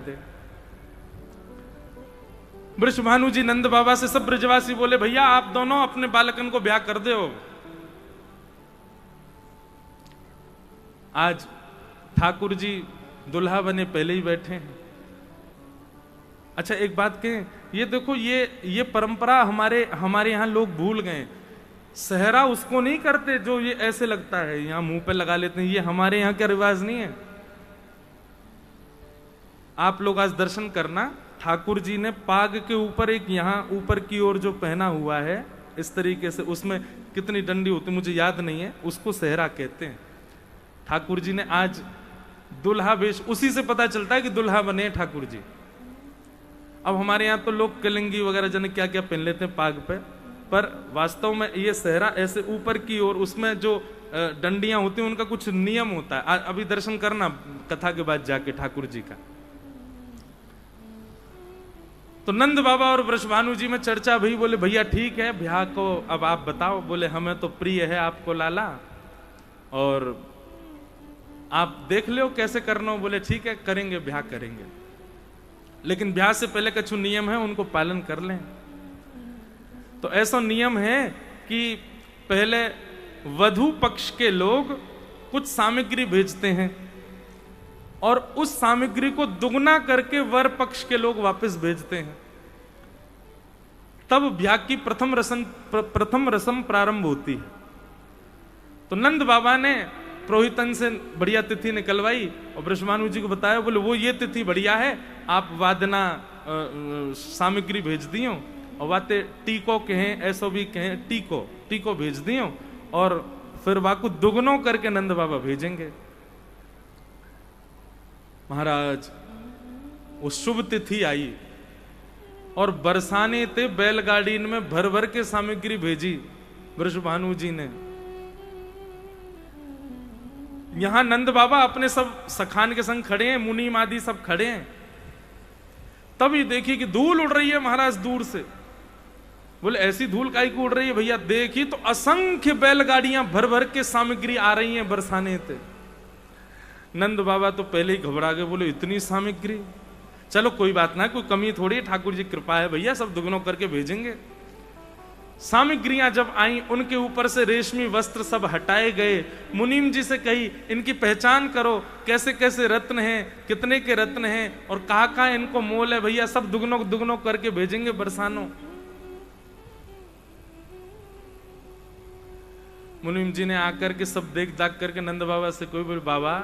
थे। वृषभानु जी नंद बाबा से सब ब्रजवासी बोले, भैया आप दोनों अपने बालकन को ब्याह कर दो। आज ठाकुर जी दुल्हा बने पहले ही बैठे हैं। अच्छा एक बात कहें, ये देखो ये परंपरा हमारे यहां लोग भूल गए। सहरा उसको नहीं करते जो ये ऐसे लगता है, यहां मुंह पे लगा लेते हैं, ये हमारे यहां का रिवाज नहीं है। आप लोग आज दर्शन करना, ठाकुर जी ने पाग के ऊपर एक यहां ऊपर की ओर जो पहना हुआ है इस तरीके से, उसमें कितनी डंडी होती मुझे याद नहीं है, उसको सहरा कहते हैं। ठाकुर जी ने आज दुल्हा वेश, उसी से पता चलता है कि दुल्हा बने ठाकुर जी। अब हमारे यहां तो लोग कलिंगी वगैरह जने क्या क्या पहन लेते हैं पाग पे, पर वास्तव में ये सहरा ऐसे ऊपर की ओर, उसमें जो डंडियां होती हैं उनका कुछ नियम होता है। अभी दर्शन करना कथा के बाद जाके ठाकुर जी का। तो नंद बाबा और वृषभानु जी में चर्चा भई, बोले भैया ठीक है ब्याह को अब आप बताओ। बोले हमें तो प्रिय है आपको लाला, और आप देख लो कैसे करना हो। बोले ठीक है करेंगे, ब्याह करेंगे, लेकिन ब्याह से पहले कुछ नियम है उनको पालन कर लें। तो ऐसा नियम है कि पहले वधू पक्ष के लोग कुछ सामग्री भेजते हैं और उस सामग्री को दुगना करके वर पक्ष के लोग वापस भेजते हैं, तब ब्याह की प्रथम रस्म प्रारंभ होती है। तो नंद बाबा ने पुरोहितन से बढ़िया तिथि निकलवाई और वृषभानु जी को बताया, बोले वो ये तिथि बढ़िया है, आप वादना सामग्री भेज दियो, और वाते टीको कहें ऐसो भी कहें, टीको भेज दियो, और फिर वाकु दुगनों करके नंद बाबा भेजेंगे। महाराज वो शुभ तिथि आई और बरसाने थे बैलगाड़ी में भर भर के सामग्री भेजी वृषभानु जी ने। यहां नंद बाबा अपने सब सखान के संग खड़े हैं, मुनीम आदि सब खड़े हैं। तभी देखी कि धूल उड़ रही है महाराज दूर से। बोले ऐसी धूल काहे को उड़ रही है भैया? देखी तो असंख्य बैलगाड़ियां भर भर के सामग्री आ रही हैं बरसाने थे। नंद बाबा तो पहले ही घबरा गए, बोले इतनी सामग्री, चलो कोई बात ना, कोई कमी थोड़ी है, ठाकुर जी कृपा है भैया, सब दुगनों करके भेजेंगे। सामग्रियां जब आई, उनके ऊपर से रेशमी वस्त्र सब हटाए गए। मुनीम जी से कही इनकी पहचान करो, कैसे कैसे रत्न हैं, कितने के रत्न हैं और कहाँ कहाँ इनको मोल है भैया, सब दुगनों दुगनों करके भेजेंगे बरसानों। मुनीम जी ने आकर के सब देख दाख करके नंद बाबा से कोई बोले, बाबा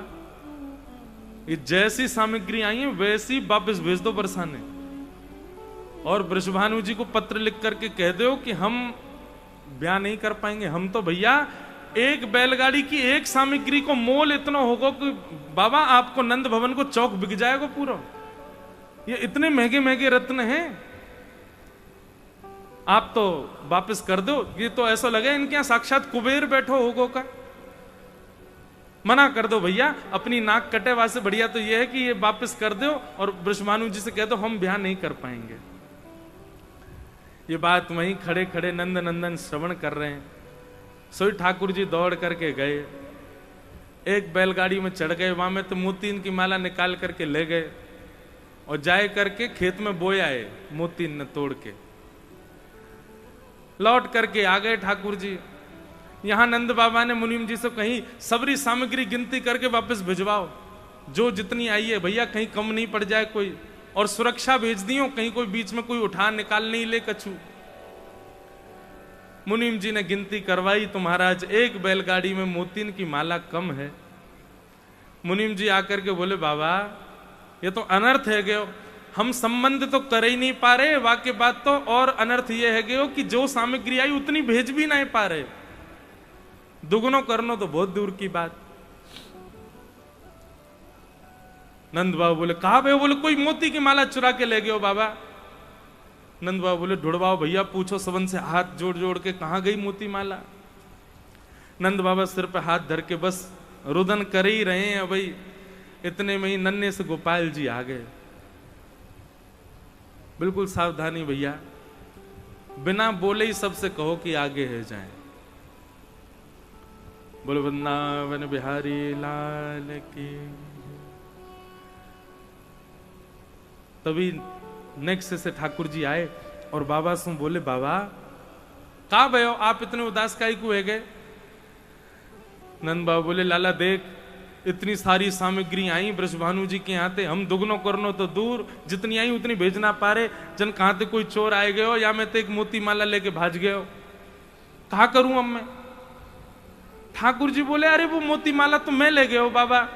ये जैसी सामग्री आई है वैसी वापस भेज दो बरसाने, और वृषभानु जी को पत्र लिख करके कह दो कि हम ब्याह नहीं कर पाएंगे। हम तो भैया एक बैलगाड़ी की एक सामग्री को मोल इतना होगा कि बाबा आपको नंद भवन को चौक बिक जाएगा पूरा। ये इतने महंगे महंगे रत्न हैं, आप तो वापस कर दो। ये तो ऐसा लगे इनके यहां साक्षात कुबेर बैठो होगो का। मना कर दो भैया, अपनी नाक कटे वासे बढ़िया तो ये है कि ये वापस कर दो, और वृषभानु जी से कह दो हम ब्याह नहीं कर पाएंगे। ये बात वहीं खड़े खड़े नंद नंदन श्रवण कर रहे हैं। सोई ठाकुर जी दौड़ करके गए, एक बैलगाड़ी में चढ़ गए, वहां में तो मोतीन की माला निकाल करके ले गए और जाए करके खेत में बोए आए, मोतीन ने तोड़ के लौट करके आ गए ठाकुर जी। यहां नंद बाबा ने मुनीम जी से कहीं सबरी सामग्री गिनती करके वापस भिजवाओ, जो जितनी आई है भैया, कहीं कम नहीं पड़ जाए कोई, और सुरक्षा भेज दियो, कहीं कोई बीच में कोई उठा निकाल नहीं ले कछु। मुनीम जी ने गिनती करवाई तो महाराज एक बैलगाड़ी में मोतीन की माला कम है। मुनीम जी आकर के बोले, बाबा ये तो अनर्थ है गयो, हम संबंध तो कर ही नहीं पा रहे, वाक्य बात तो, और अनर्थ ये है गयो कि जो सामग्री आई उतनी भेज भी नहीं पा रहे, दुगुनो करना तो बहुत दूर की बात। नंद बाबा बोले कहा भाई? बोले कोई मोती की माला चुरा के ले गए बाबा। नंद बाबा बोले ढूंढवाओ भैया, पूछो सबन से, हाथ जोड़ जोड़ के कहां गई मोती माला। नंद बाबा सिर पे हाथ धर के बस रुदन कर ही रहे हैं भाई, इतने में ही नन्हे से गोपाल जी आ गए। बिल्कुल सावधानी भैया, बिना बोले ही सबसे कहो कि आगे है जाए। बोलो वृंदावन बिहारी लाल की। तभी नेक्स्ट से ठाकुर जी आए और बाबा से बोले, बाबा कहा भयो आप इतने उदास काहे को है गए? नंद बाबा बोले, लाला देख इतनी सारी सामग्री आई ब्रजभानु जी के यहाँ थे, हम दुगनो करनो तो दूर, जितनी आई उतनी भेजना पा रहे, जन कहाँ थे कोई चोर आए गए हो या मैं तो एक मोती माला लेके भाज गए हो, कहा करूं अब मैं? ठाकुर जी बोले, अरे वो मोती माला तो मैं ले गए हो बाबा।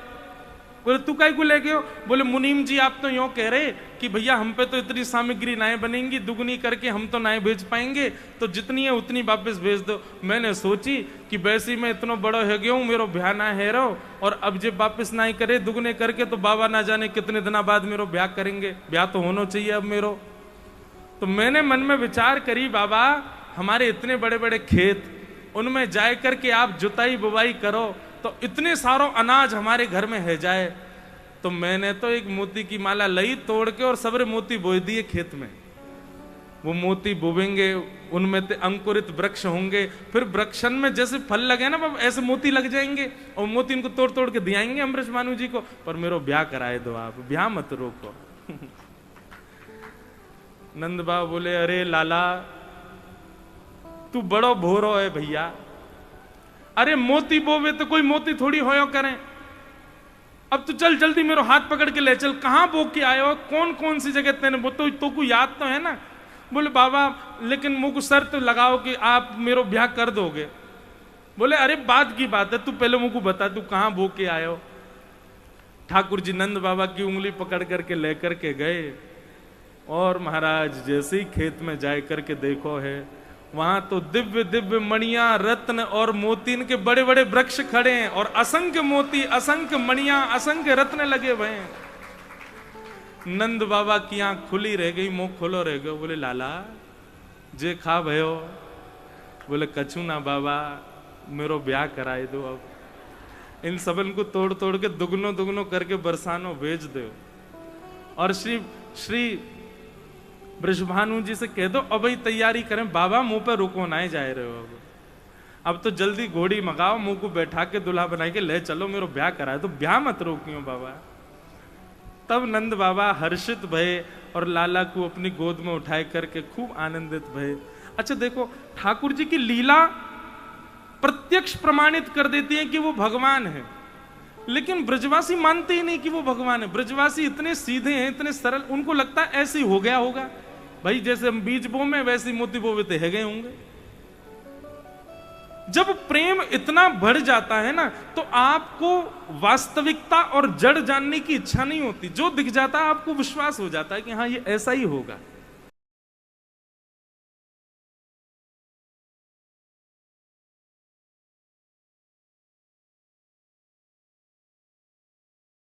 बोले तू काहे को ले गए हो? बोले मुनीम जी आप तो यूं कह रहे कि भैया हम पे तो इतनी सामग्री नाएं बनेंगी, दुगनी करके हम तो नाएं भेज पाएंगे, तो जितनी है उतनी वापस भेज दो। मैंने सोची कि वैसे मैं इतना बड़ा हो गया हूँ, मेरा ब्याह ना है रो, और अब जब वापस नाई करे दुगने करके तो बाबा ना जाने कितने दिनों बाद मेरा ब्याह करेंगे, ब्याह तो होना चाहिए अब मेरो। तो मैंने मन में विचार करी, बाबा हमारे इतने बड़े बड़े खेत, उनमें जाए करके आप जुताई बुवाई करो तो इतने सारो अनाज हमारे घर में है जाए। तो मैंने तो एक मोती की माला लई तोड़ के और सबरे मोती बो दिए खेत में। वो मोती बोवेंगे, उनमें ते अंकुरित वृक्ष होंगे, फिर वृक्षन में जैसे फल लगे ना बाबा ऐसे मोती लग जाएंगे, और मोती इनको तोड़ तोड़ के दियाएंगे हम ब्रजभानु जी को। पर मेरा ब्याह कराए दो आप, ब्याह मत रोको। नंद बाबा बोले, अरे लाला तू बड़ो भोरो है भैया, अरे मोती बोवे तो कोई मोती थोड़ी होयो करें। अब तू चल जल्दी मेरे हाथ पकड़ के ले चल, कहां बो के आयो, कौन कौन सी जगह तेने बो, तो को याद तो है ना? बोले बाबा लेकिन मुझको शर्त लगाओ कि आप मेरा ब्याह कर दोगे। बोले अरे बाद की बात है, तू पहले मुझको बता तू कहां बो के आयो। ठाकुर जी नंद बाबा की उंगली पकड़ करके लेकर के गए, और महाराज जैसे ही खेत में जाए करके देखो है, वहां तो दिव्य दिव्य मणियां रत्न और मोतीन के बड़े बड़े वृक्ष खड़े हैं, और असंख्य मोती असंख्य मणियां असंख्य रत्न लगे हुए हैं। नंद बाबा की आंख खुली रह गई, मुंह खोलो रह गयो। बोले लाला जे खा भयो? बोले कछु ना बाबा, मेरो ब्याह कराए दो, अब इन सबन को तोड़ तोड़ के दुगनो दुगनो करके बरसानो भेज दो। और श्री ब्रजभानु जी से कह दो अब ही तैयारी करें, बाबा मुंह पे रुको ना जाए रहे हो, अब तो जल्दी घोड़ी मंगाओ, मुंह को बैठा के दुल्हा बना के ले चलो, मेरा ब्याह कराए तो, ब्याह मत रोकियो बाबा। तब नंद बाबा हर्षित भये और लाला को अपनी गोद में उठाए करके खूब आनंदित भये। अच्छा देखो, ठाकुर जी की लीला प्रत्यक्ष प्रमाणित कर देती है कि वो भगवान है, लेकिन ब्रजवासी मानते ही नहीं कि वो भगवान है। ब्रजवासी इतने सीधे हैं, इतने सरल, उनको लगता है ऐसे ही हो गया होगा भाई, जैसे हम बीज बो में वैसे मोती बोवे है गए होंगे। जब प्रेम इतना बढ़ जाता है ना, तो आपको वास्तविकता और जड़ जानने की इच्छा नहीं होती, जो दिख जाता है आपको विश्वास हो जाता है कि हाँ ये ऐसा ही होगा।